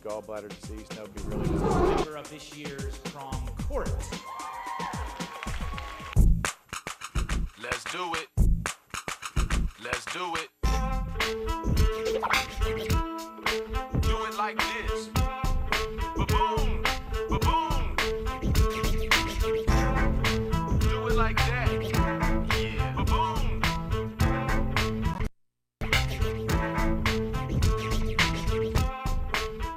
gallbladder disease, and that would be really nice. Member of this year's prom court. Let's do it. Let's do it. Do it like this. Ba-boom, ba-boom. Do it like that. Yeah. Ba-boom.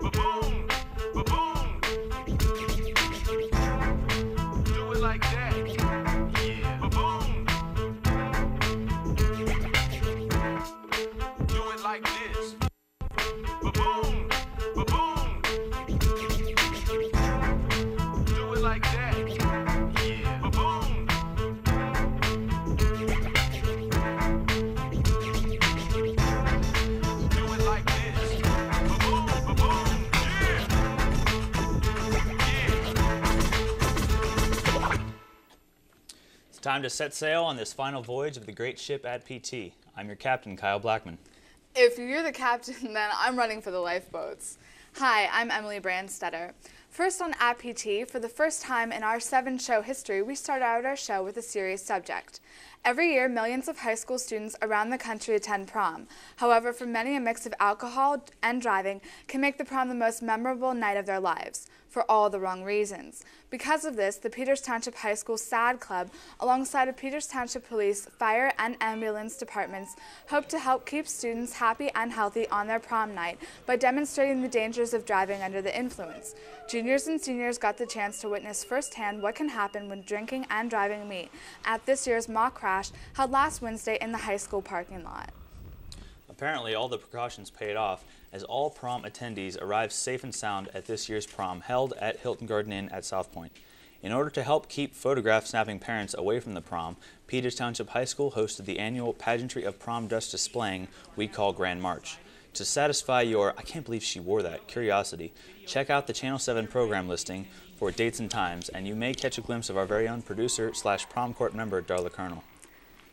Ba-boom, ba-boom. Do it like that. Yeah. Ba-boom. Do it like this. Ba-boom, ba-boom. Do it like that. Yeah. Ba-boom. Do it like this. Ba-boom, ba-boom. Yeah. It's time to set sail on this final voyage of the great ship at PT. I'm your captain, Kyle Blackman. If you're the captain, then I'm running for the lifeboats. Hi, I'm Emily Brandstetter. First on At PT, for the first time in our 7-show history, we start out our show with a serious subject. Every year, millions of high school students around the country attend prom. However, for many, a mix of alcohol and driving can make the prom the most memorable night of their lives, for all the wrong reasons. Because of this, the Peters Township High School SAD Club, alongside of Peters Township Police, Fire, and Ambulance departments, hope to help keep students happy and healthy on their prom night by demonstrating the dangers of driving under the influence. Juniors and seniors got the chance to witness firsthand what can happen when drinking and driving meet at this year's mock crash held last Wednesday in the high school parking lot. Apparently, all the precautions paid off as all prom attendees arrived safe and sound at this year's prom held at Hilton Garden Inn at South Point. In order to help keep photograph-snapping parents away from the prom, Peters Township High School hosted the annual pageantry of prom dress displaying we call Grand March. To satisfy your "I can't believe she wore that" curiosity, check out the Channel 7 program listing for dates and times, and you may catch a glimpse of our very own producer/prom court member, Darla Kurnal.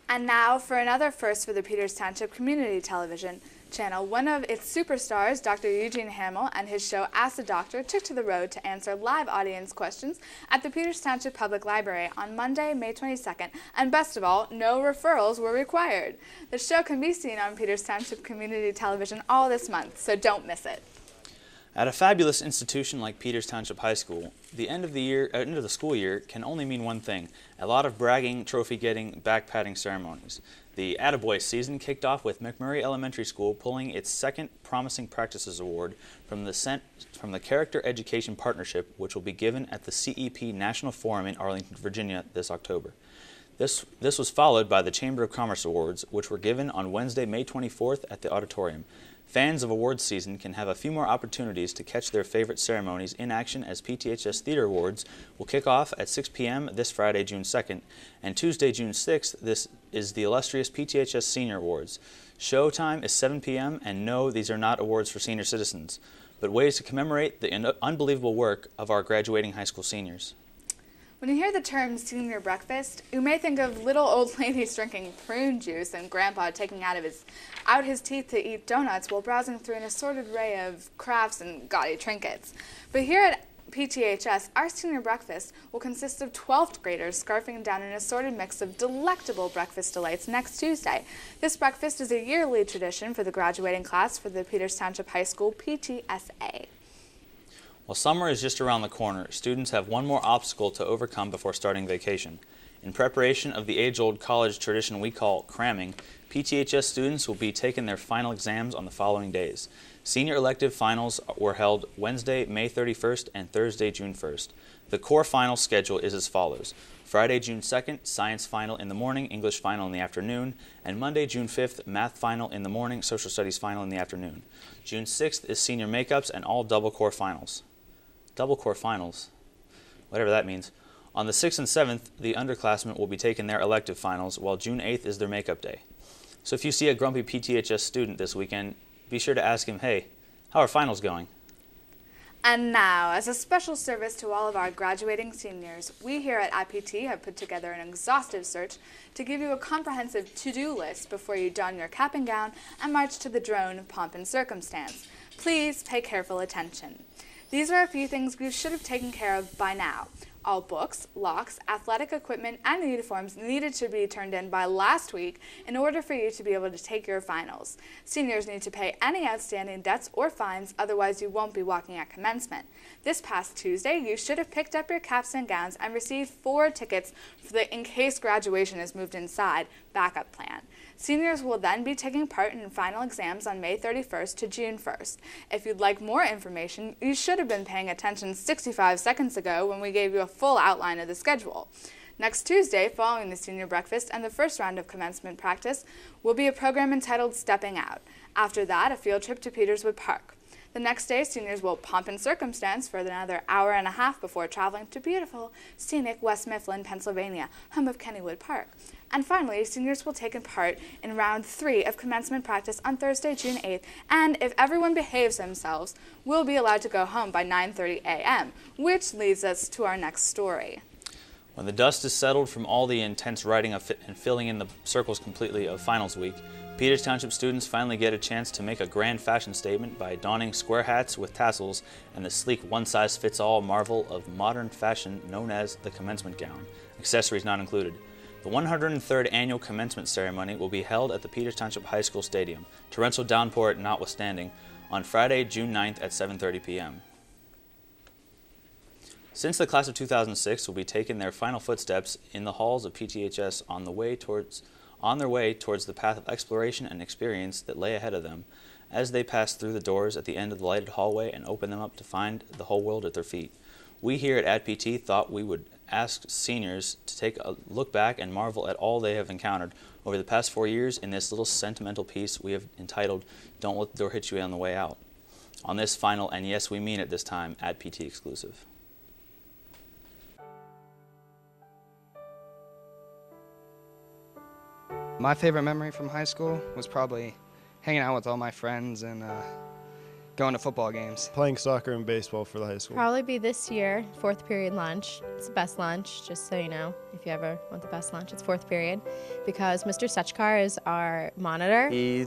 And now for another first for the Peters Township Community Television channel. One of its superstars, Dr. Eugene Hamill, and his show Ask the Doctor took to the road to answer live audience questions at the Peters Township Public Library on Monday, May 22nd, and best of all, no referrals were required. The show can be seen on Peters Township Community Television all this month, so don't miss it. At a fabulous institution like Peters Township High School, the end of the school year can only mean one thing: a lot of bragging, trophy-getting, back-patting ceremonies. The Attaboy season kicked off with McMurray Elementary School pulling its second Promising Practices Award from the Character Education Partnership, which will be given at the CEP National Forum in Arlington, Virginia this October. This was followed by the Chamber of Commerce Awards, which were given on Wednesday, May 24th at the auditorium. Fans of awards season can have a few more opportunities to catch their favorite ceremonies in action as PTHS Theater Awards will kick off at 6 p.m. this Friday, June 2nd, and Tuesday, June 6th, this is the illustrious PTHS Senior Awards. Show time is 7 p.m., and no, these are not awards for senior citizens, but ways to commemorate the unbelievable work of our graduating high school seniors. When you hear the term senior breakfast, you may think of little old ladies drinking prune juice and Grandpa taking out his teeth to eat donuts while browsing through an assorted array of crafts and gaudy trinkets. But here at PTHS, our senior breakfast will consist of 12th graders scarfing down an assorted mix of delectable breakfast delights next Tuesday. This breakfast is a yearly tradition for the graduating class for the Peters Township High School PTSA. While summer is just around the corner, students have one more obstacle to overcome before starting vacation. In preparation of the age-old college tradition we call cramming, PTHS students will be taking their final exams on the following days. Senior elective finals were held Wednesday, May 31st and Thursday, June 1st. The core final schedule is as follows: Friday, June 2nd, science final in the morning, English final in the afternoon, and Monday, June 5th, math final in the morning, social studies final in the afternoon. June 6th is senior makeups and all double core finals. Double core finals, whatever that means. On the 6th and 7th, the underclassmen will be taking their elective finals, while June 8th is their makeup day. So if you see a grumpy PTHS student this weekend, be sure to ask him, "Hey, how are finals going?" And now, as a special service to all of our graduating seniors, we here at IPT have put together an exhaustive search to give you a comprehensive to-do list before you don your cap and gown and march to the drone pomp and circumstance. Please pay careful attention. These are a few things you should have taken care of by now. All books, locks, athletic equipment, and uniforms needed to be turned in by last week in order for you to be able to take your finals. Seniors need to pay any outstanding debts or fines, otherwise you won't be walking at commencement. This past Tuesday, you should have picked up your caps and gowns and received 4 tickets for the in case graduation is moved inside backup plan. Seniors will then be taking part in final exams on May 31st to June 1st. If you'd like more information, you should have been paying attention 65 seconds ago when we gave you a full outline of the schedule. Next Tuesday, following the senior breakfast and the first round of commencement practice, will be a program entitled Stepping Out. After that, a field trip to Peterswood Park. The next day, seniors will pomp and circumstance for another hour and a half before traveling to beautiful, scenic West Mifflin, Pennsylvania, home of Kennywood Park. And finally, seniors will take part in round 3 of commencement practice on Thursday, June 8th, and if everyone behaves themselves, will be allowed to go home by 9:30 a.m., which leads us to our next story. When the dust is settled from all the intense writing and filling in the circles completely of finals week, Peters Township students finally get a chance to make a grand fashion statement by donning square hats with tassels and the sleek one-size-fits-all marvel of modern fashion known as the commencement gown, accessories not included. The 103rd annual commencement ceremony will be held at the Peters Township High School Stadium, torrential downpour notwithstanding, on Friday, June 9th at 7:30 p.m. Since the class of 2006 will be taking their final footsteps in the halls of PTHS on their way towards the path of exploration and experience that lay ahead of them, as they pass through the doors at the end of the lighted hallway and open them up to find the whole world at their feet. We here at AdPT thought we would ask seniors to take a look back and marvel at all they have encountered over the past 4 years in this little sentimental piece we have entitled, Don't Let the Door Hit You on the Way Out. On this final, and yes we mean it this time, AdPT exclusive. My favorite memory from high school was probably hanging out with all my friends and going to football games. Playing soccer and baseball for the high school. Probably be this year, 4th period lunch. It's the best lunch, just so you know, if you ever want the best lunch, it's 4th period, because Mr. Suchkar is our monitor. He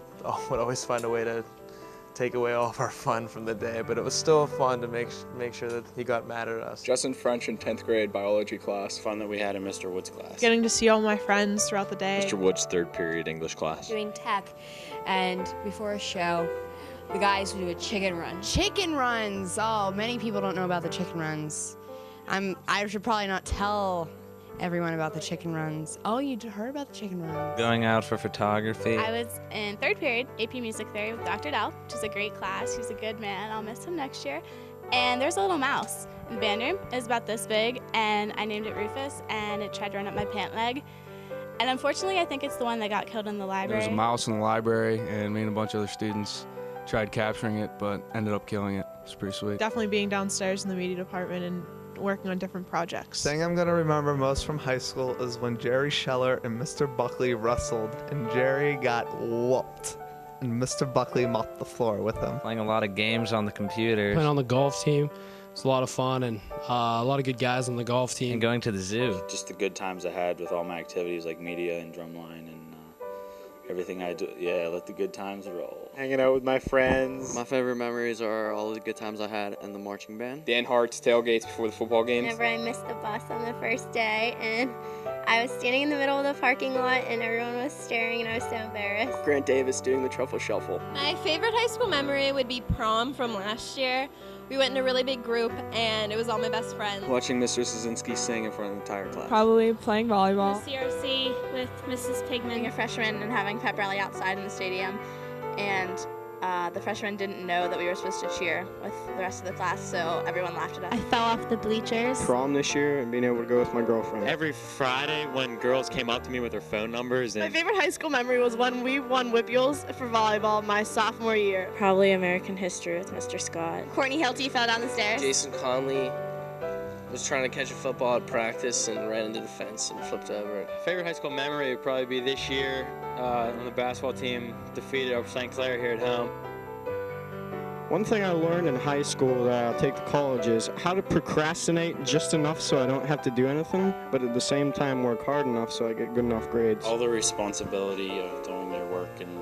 would always find a way to take away all of our fun from the day, but it was still fun to make sure that he got mad at us. Just in French in 10th grade biology class. Fun that we had in Mr. Wood's class. Getting to see all my friends throughout the day. Mr. Wood's 3rd period English class. Doing tech, and before a show, the guys would do a chicken run. Chicken runs! Oh, many people don't know about the chicken runs. I should probably not tell everyone about the chicken runs. Oh, you heard about the chicken run? Going out for photography. I was in 3rd period, AP Music Theory with Dr. Dell, which is a great class. He's a good man. I'll miss him next year. And there's a little mouse in the band room. It was about this big, and I named it Rufus, and it tried to run up my pant leg. And unfortunately, I think it's the one that got killed in the library. There was a mouse in the library, and me and a bunch of other students tried capturing it, but ended up killing it. It's pretty sweet. Definitely being downstairs in the media department and working on different projects. The thing I'm going to remember most from high school is when Jerry Scheller and Mr. Buckley wrestled, and Jerry got whooped, and Mr. Buckley mopped the floor with him. Playing a lot of games on the computer. Playing on the golf team. It's a lot of fun, and a lot of good guys on the golf team. And going to the zoo. Just the good times I had with all my activities like media and drumline and everything I do. Yeah, let the good times roll. Hanging out with my friends. My favorite memories are all the good times I had in the marching band. Dan Hart's tailgates before the football games. Whenever I missed the bus on the first day, and I was standing in the middle of the parking lot, and everyone was staring, and I was so embarrassed. Grant Davis doing the truffle shuffle. My favorite high school memory would be prom from last year. We went in a really big group, and it was all my best friends. Watching Mr. Szynski sing in front of the entire class. Probably playing volleyball. CRC with Mrs. Pigman. Being a freshman and having pep rally outside in the stadium, and the freshmen didn't know that we were supposed to cheer with the rest of the class, so everyone laughed at us. I fell off the bleachers. Prom this year and being able to go with my girlfriend. Every Friday when girls came up to me with their phone numbers. My favorite high school memory was when we won Whippules for volleyball my sophomore year. Probably American history with Mr. Scott. Courtney Hilty fell down the stairs. Jason Conley was trying to catch a football at practice and ran into the fence and flipped over it. Favorite high school memory would probably be this year when the basketball team defeated our St. Clair here at home. One thing I learned in high school that I'll take to college is how to procrastinate just enough so I don't have to do anything, but at the same time work hard enough so I get good enough grades. All the responsibility of doing their work and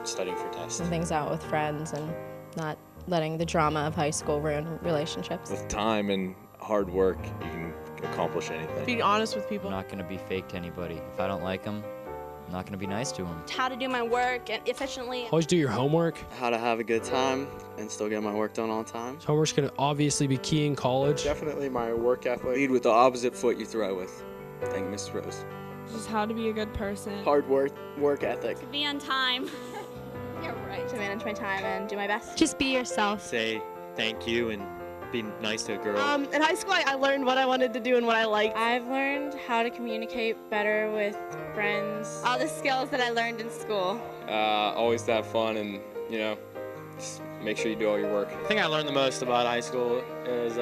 studying for tests. Things out with friends and not letting the drama of high school ruin relationships. With time and hard work, you can accomplish anything. Be honest with people. I'm not going to be fake to anybody. If I don't like them, I'm not going to be nice to them. How to do my work and efficiently. Always do your homework. How to have a good time and still get my work done on time. Homework's going to obviously be key in college. Definitely my work ethic. Lead with the opposite foot you throw with. Thank Miss Rose. Just how to be a good person. Hard work ethic. To be on time. You're right. To manage my time and do my best. Just be yourself. Say thank you and be nice to a girl. In high school, I learned what I wanted to do and what I liked. I've learned how to communicate better with friends. All the skills that I learned in school. Always have fun and, just make sure you do all your work. The thing I learned the most about high school is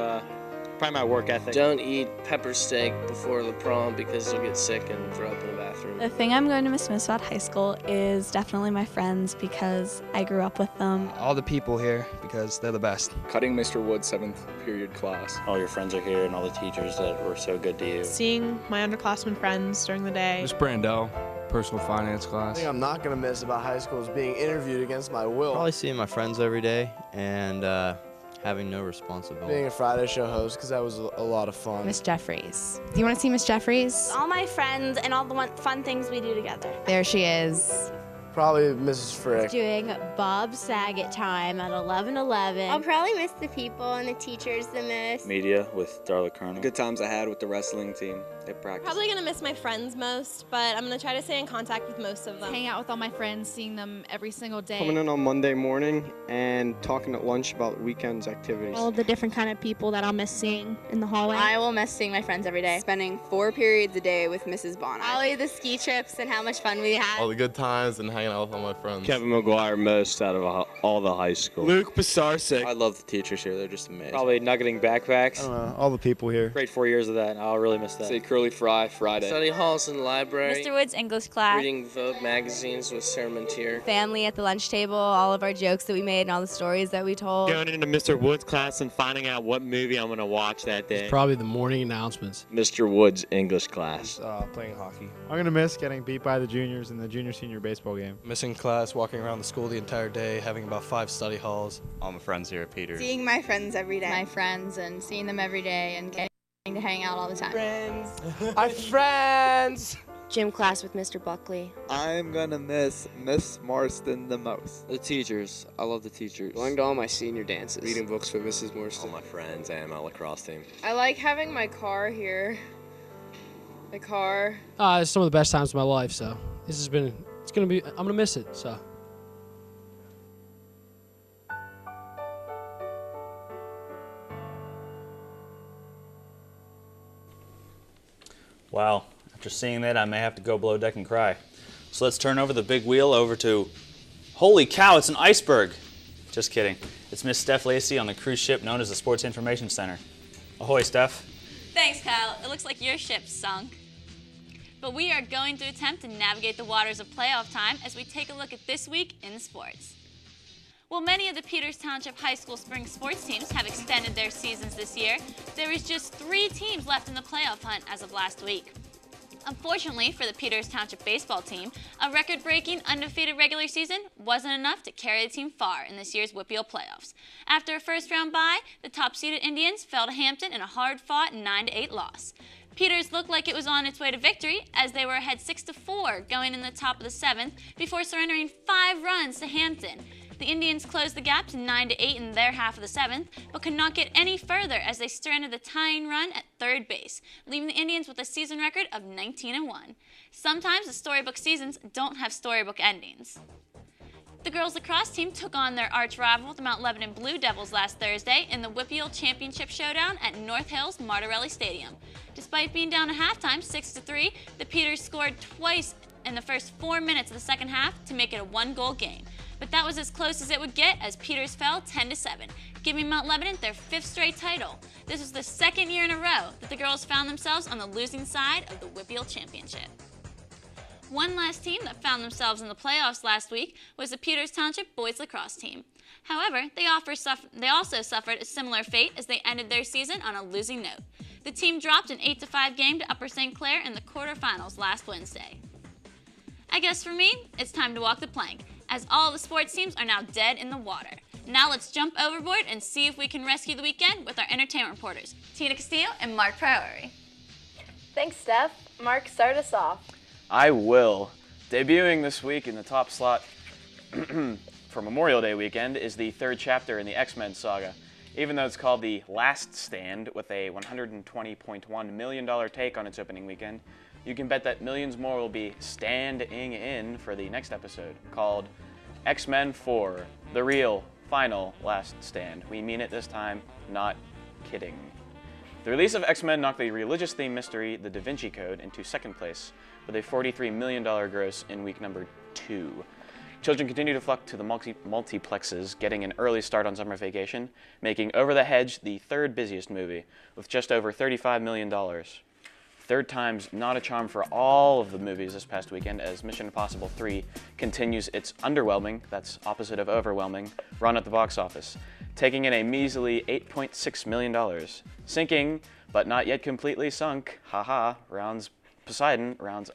probably my work ethic. Don't eat pepper steak before the prom because you'll get sick and throw up in the bathroom. The thing I'm going to miss most about high school is definitely my friends because I grew up with them. All the people here because they're the best. Cutting Mr. Wood's 7th period class. All your friends are here and all the teachers that were so good to you. Seeing my underclassmen friends during the day. Miss Brandell, personal finance class. The thing I'm not going to miss about high school is being interviewed against my will. Probably seeing my friends every day and having no responsibility. Being a Friday show host, because that was a lot of fun. Miss Jeffries. Do you want to see Miss Jeffries? All my friends and all the fun things we do together. There she is. Probably Mrs. Frick. Doing Bob Saget time at 11:11. I'll probably miss the people and the teachers the most. Media with Darla Kurnal. Good times I had with the wrestling team at practice. Probably gonna miss my friends most, but I'm gonna try to stay in contact with most of them. Hang out with all my friends, seeing them every single day. Coming in on Monday morning and talking at lunch about weekend's activities. All the different kind of people that I'll miss seeing in the hallway. I will miss seeing my friends every day. Spending 4 periods a day with Mrs. Boni. Probably the ski trips and how much fun we had. All the good times and hanging out with all my friends. Kevin McGuire most out of all the high school. Luke Pisarcik. I love the teachers here. They're just amazing. Probably nuggeting backpacks. I don't know, all the people here. Great 4 years of that. I'll really miss that. Say Curly Fry Friday. Study halls and library. Mr. Wood's English class. Reading Vogue magazines with Sarah Montier. Family at the lunch table, all of our jokes that we made and all the stories that we told. Going into Mr. Wood's class and finding out what movie I'm going to watch that day. Probably the morning announcements. Mr. Wood's English class. Playing hockey. I'm going to miss getting beat by the juniors in the junior-senior baseball game. Missing class, walking around the school the entire day, having about 5 study halls. All my friends here at Peters. Seeing my friends every day. My friends and seeing them every day and getting to hang out all the time. Friends. Our friends. Gym class with Mr. Buckley. I'm gonna miss Miss Marston the most. The teachers. I love the teachers. Going to all my senior dances. Reading books with Mrs. Marston. All my friends and my lacrosse team. I like having my car here. My car. It's some of the best times of my life, so I'm gonna miss it, so. Wow, after seeing that, I may have to go below deck and cry. So let's turn over the big wheel over to, holy cow, it's an iceberg. Just kidding. It's Miss Steph Lacey on the cruise ship known as the Sports Information Center. Ahoy, Steph. Thanks, Kyle. It looks like your ship sunk. But we are going to attempt to navigate the waters of playoff time as we take a look at this week in sports. While many of the Peters Township High School spring sports teams have extended their seasons this year, there is just 3 teams left in the playoff hunt as of last week. Unfortunately for the Peters Township baseball team, a record-breaking undefeated regular season wasn't enough to carry the team far in this year's Whitfield playoffs. After a first-round bye, the top-seeded Indians fell to Hampton in a hard-fought 9-8 loss. Peters looked like it was on its way to victory as they were ahead 6-4 going in the top of the 7th before surrendering 5 runs to Hampton. The Indians closed the gap to 9-8 in their half of the 7th, but could not get any further as they stranded the tying run at third base, leaving the Indians with a season record of 19-1. Sometimes the storybook seasons don't have storybook endings. The girls lacrosse team took on their arch rival, the Mount Lebanon Blue Devils, last Thursday in the Whitfield Championship Showdown at North Hills Martirelli Stadium. Despite being down at halftime 6-3, the Peters scored twice in the first 4 minutes of the second half to make it a 1-goal game. But that was as close as it would get as Peters fell 10-7, giving Mount Lebanon their 5th straight title. This was the 2nd year in a row that the girls found themselves on the losing side of the Whitfield Championship. One last team that found themselves in the playoffs last week was the Peters Township boys lacrosse team. However, they also suffered a similar fate as they ended their season on a losing note. The team dropped an 8-5 game to Upper St. Clair in the quarterfinals last Wednesday. I guess for me, it's time to walk the plank, as all the sports teams are now dead in the water. Now let's jump overboard and see if we can rescue the weekend with our entertainment reporters, Tina Castillo and Mark Priori. Thanks, Steph. Mark, start us off. I will. Debuting this week in the top slot for Memorial Day weekend is the third chapter in the X-Men saga. Even though it's called The Last Stand, with a $120.1 million take on its opening weekend, you can bet that millions more will be standing in for the next episode, called X-Men 4, The Real Final Last Stand. We mean it this time, not kidding. The release of X-Men knocked the religious-themed mystery The Da Vinci Code into second place, with a $43 million gross in week number 2. Children continue to flock to the multiplexes, getting an early start on summer vacation, making Over the Hedge the third busiest movie, with just over $35 million. Third time's not a charm for all of the movies this past weekend, as Mission Impossible 3 continues its underwhelming, that's opposite of overwhelming, run at the box office, taking in a measly $8.6 million. Sinking, but not yet completely sunk, Poseidon rounds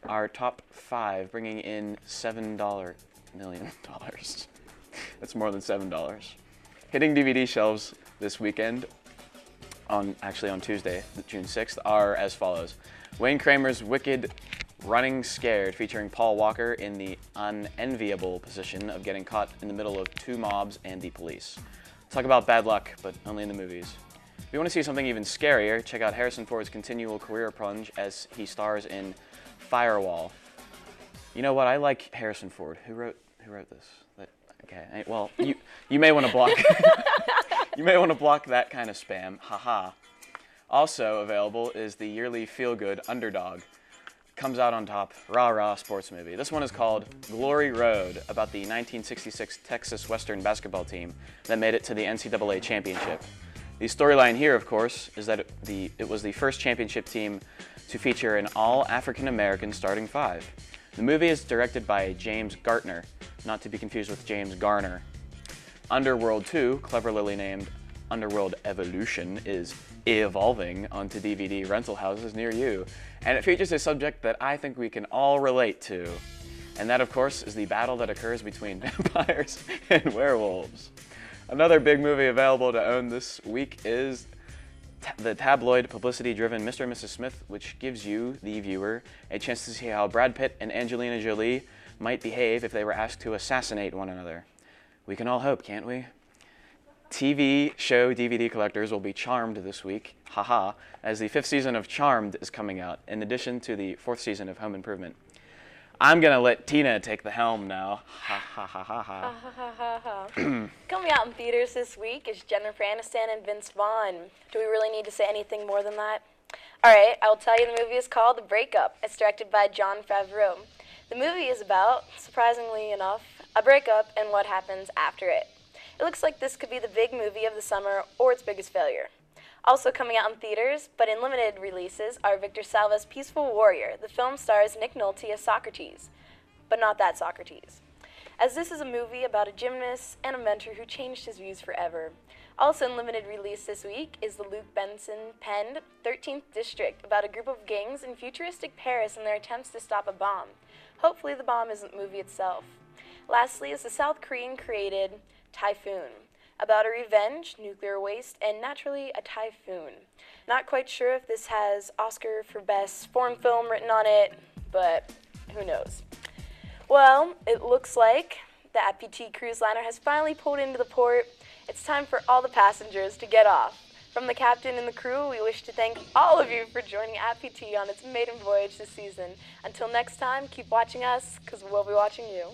our top 5, bringing in $7 million. That's more than $7. Hitting DVD shelves this weekend, on Tuesday, June 6th, are as follows. Wayne Kramer's wicked Running Scared, featuring Paul Walker in the unenviable position of getting caught in the middle of two mobs and the police. Talk about bad luck, but only in the movies. If you want to see something even scarier, check out Harrison Ford's continual career plunge as he stars in Firewall. You know what? I like Harrison Ford. Who wrote this? Okay. Well, you may want to block. You may want to block that kind of spam. Also available is the yearly feel-good Underdog. Comes out on top, rah-rah sports movie. This one is called Glory Road, about the 1966 Texas Western basketball team that made it to the NCAA championship. The storyline here, of course, is that it was the first championship team to feature an all-African-American starting five. The movie is directed by James Gartner, not to be confused with James Garner. Underworld 2, cleverly named Underworld Evolution, is evolving onto DVD rental houses near you, and it features a subject that I think we can all relate to. And that, of course, is the battle that occurs between vampires and werewolves. Another big movie available to own this week is the tabloid, publicity-driven Mr. and Mrs. Smith, which gives you, the viewer, a chance to see how Brad Pitt and Angelina Jolie might behave if they were asked to assassinate one another. We can all hope, can't we? TV show DVD collectors will be charmed this week, as the 5th season of Charmed is coming out, in addition to the 4th season of Home Improvement. I'm gonna let Tina take the helm now. Coming out in theaters this week is Jennifer Aniston and Vince Vaughn. Do we really need to say anything more than that? Alright, I will tell you the movie is called The Breakup. It's directed by Jon Favreau. The movie is about, surprisingly enough, a breakup and what happens after it. It looks like this could be the big movie of the summer or its biggest failure. Also coming out in theaters, but in limited releases, are Victor Salva's Peaceful Warrior. The film stars Nick Nolte as Socrates, but not that Socrates, as this is a movie about a gymnast and a mentor who changed his views forever. Also in limited release this week is the Luke Benson-penned 13th District, about a group of gangs in futuristic Paris and their attempts to stop a bomb. Hopefully the bomb isn't the movie itself. Lastly is the South Korean-created Typhoon, about a revenge, nuclear waste, and naturally a typhoon. Not quite sure if this has Oscar for Best Foreign Film written on it, but who knows. Well, it looks like the APT cruise liner has finally pulled into the port. It's time for all the passengers to get off. From the captain and the crew, we wish to thank all of you for joining APT on its maiden voyage this season. Until next time, keep watching us, because we'll be watching you.